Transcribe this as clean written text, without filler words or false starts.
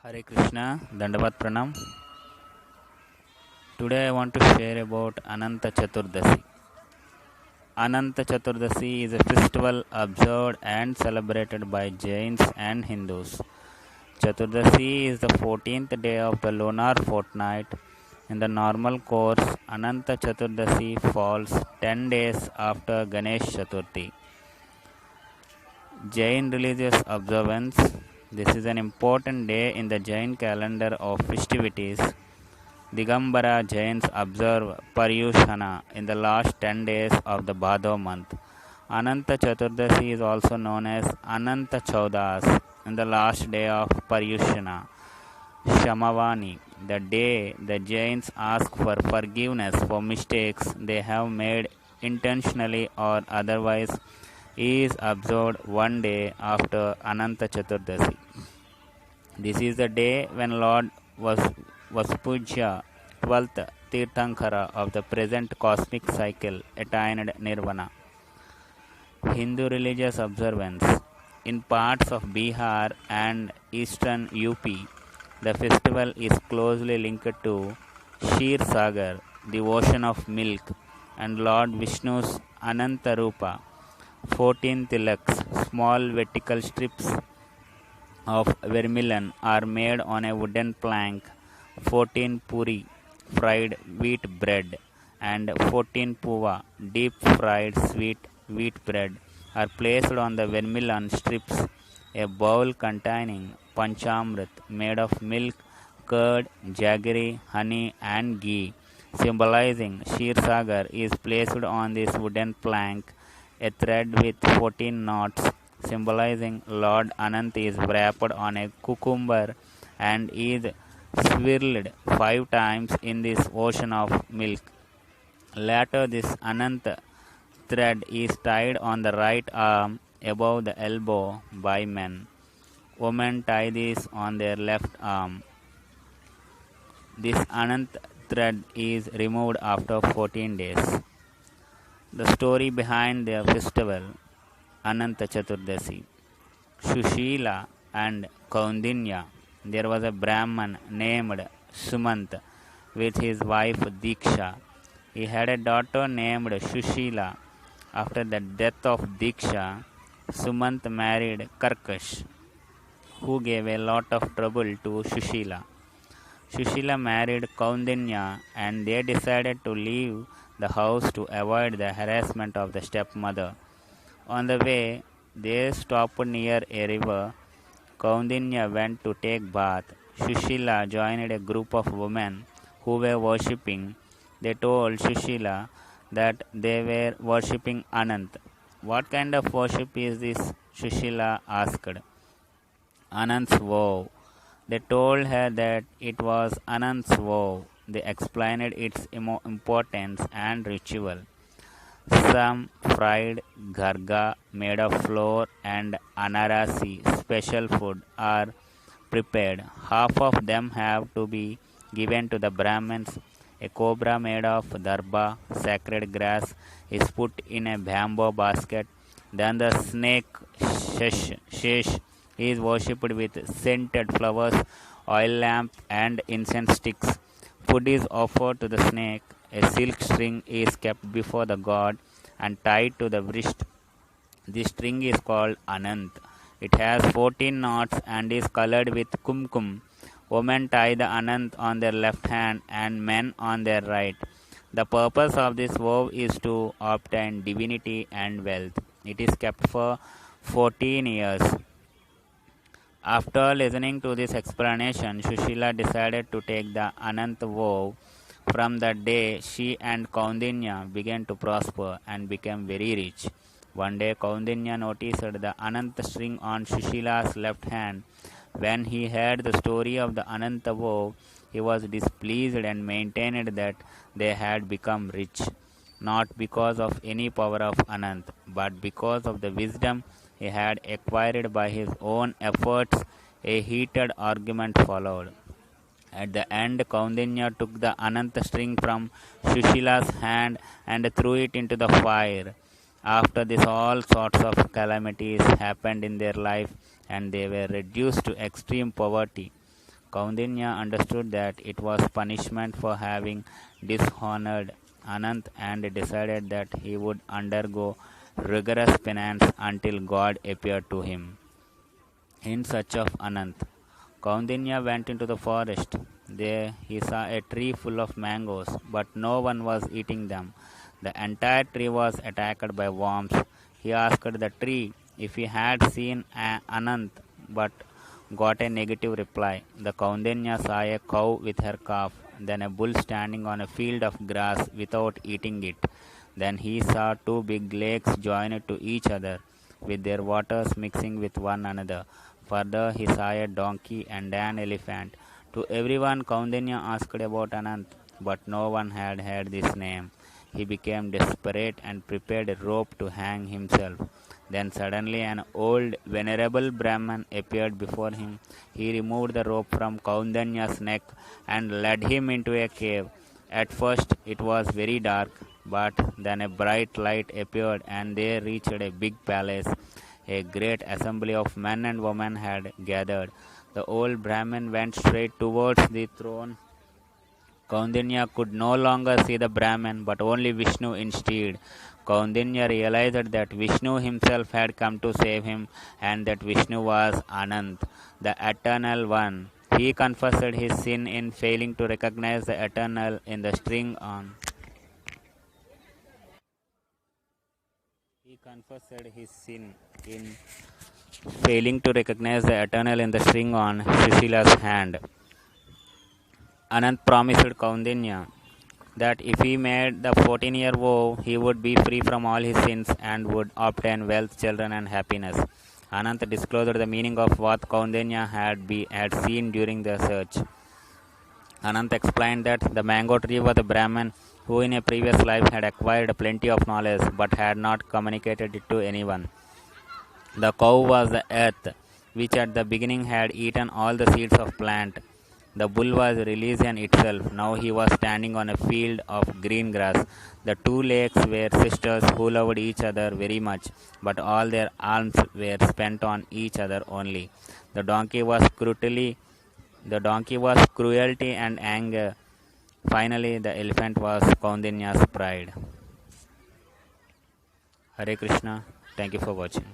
Hare Krishna, Dandavat Pranam. Today I want to share about Anant Chaturdashi. Anant Chaturdashi is a festival observed and celebrated by Jains and Hindus. Chaturdashi is the 14th day of the lunar fortnight. In the normal course, Anant Chaturdashi falls 10 days after Ganesh Chaturthi. Jain religious observance. This is an important day in the Jain calendar of festivities. Digambara Jains observe Paryushana in the last 10 days of the Bhadra month. Ananta Chaturdashi is also known as Anant Chaturdashi in the last day of Paryushana. Shamavani, the day the Jains ask for forgiveness for mistakes they have made intentionally or otherwise, is observed one day after Ananta Chaturdashi. This is the day when Lord Vaspujya, 12th Tirthankara of the present cosmic cycle, attained Nirvana. Hindu religious observance. In parts of Bihar and eastern UP, the festival is closely linked to Kshir Sagar, the ocean of milk, and Lord Vishnu's Ananta Rupa. 14 tilaks, small vertical strips of vermilion, are made on a wooden plank. 14 puri, fried wheat bread, and 14 puva, deep fried sweet wheat bread, are placed on the vermilion strips. A bowl containing panchamrit made of milk, curd, jaggery, honey, and ghee, symbolizing Kshir Sagar, is placed on this wooden plank. A thread with 14 knots, symbolizing Lord Anant, is wrapped on a cucumber and is swirled 5 times in this ocean of milk. Later, this Anant thread is tied on the right arm above the elbow by men. Women tie this on their left arm. This Anant thread is removed after 14 days. The story behind the festival, Ananta Chaturdashi. Shushila and Kaundinya. There was a Brahman named Sumant with his wife Diksha. He had a daughter named Shushila. After the death of Diksha, Sumant married Karkash, who gave a lot of trouble to Shushila. Shushila married Kaundinya and they decided to leave the house to avoid the harassment of the stepmother. On the way, they stopped near a river. Kaundinya went to take bath. Shushila joined a group of women who were worshipping. They told Shushila that they were worshipping Anant. What kind of worship is this? Shushila asked. Anant's vow. They told her that it was Anant's vow. They explained its importance and ritual. Some fried garga made of flour and anarasi, special food, are prepared. Half of them have to be given to the Brahmins. A cobra made of darba, sacred grass, is put in a bamboo basket. Then the snake shesh is worshipped with scented flowers, oil lamp, and incense sticks. Food is offered to the snake. A silk string is kept before the god and tied to the wrist. This string is called Anant. It has 14 knots and is colored with kumkum. Women tie the Anant on their left hand and men on their right. The purpose of this vow is to obtain divinity and wealth. It is kept for 14 years. After listening to this explanation, Shushila decided to take the Anant vow. From that day, she and Kaundinya began to prosper and became very rich. One day, Kaundinya noticed the Anant string on Shushila's left hand. When he heard the story of the Ananta vow, he was displeased and maintained that they had become rich, not because of any power of Anant, but because of the wisdom he had acquired by his own efforts. A heated argument followed. At the end, Kaundinya took the Ananta string from Shushila's hand and threw it into the fire. After this, all sorts of calamities happened in their life and they were reduced to extreme poverty. Kaundinya understood that it was punishment for having dishonored Anant and decided that he would undergo rigorous penance until God appeared to him. In search of Anant, Kaundinya went into the forest. There he saw a tree full of mangoes, but no one was eating them. The entire tree was attacked by worms. He asked the tree if he had seen Anant, but got a negative reply. The Kaundinya saw a cow with her calf, then a bull standing on a field of grass without eating it. Then he saw two big lakes joined to each other, with their waters mixing with one another. Further, he saw a donkey and an elephant. To everyone, Kaundinya asked about Anant, but no one had heard this name. He became desperate and prepared a rope to hang himself. Then suddenly an old, venerable Brahman appeared before him. He removed the rope from Kaundinya's neck and led him into a cave. At first it was very dark, but then a bright light appeared and they reached a big palace. A great assembly of men and women had gathered. The old Brahmin went straight towards the throne. Kaundinya could no longer see the Brahmin, but only Vishnu instead. Kaundinya realized that Vishnu himself had come to save him and that Vishnu was Anant, the Eternal One. He confessed his sin in failing to recognize the Eternal in the string on. He confessed his sin in failing to recognize the Eternal in the string on Sushila's hand. Anant promised Kaundinya that if he made the 14-year vow, he would be free from all his sins and would obtain wealth, children, and happiness. Anant disclosed the meaning of what Kaundinya had seen during the search. Anant explained that the mango tree was a Brahman who in a previous life had acquired plenty of knowledge but had not communicated it to anyone. The cow was the earth, which at the beginning had eaten all the seeds of plant. The bull was religion itself. Now he was standing on a field of green grass. The two lakes were sisters who loved each other very much, but all their alms were spent on each other only. The donkey was cruelty and anger. Finally, the elephant was Kaundinya's pride. Hare Krishna. Thank you for watching.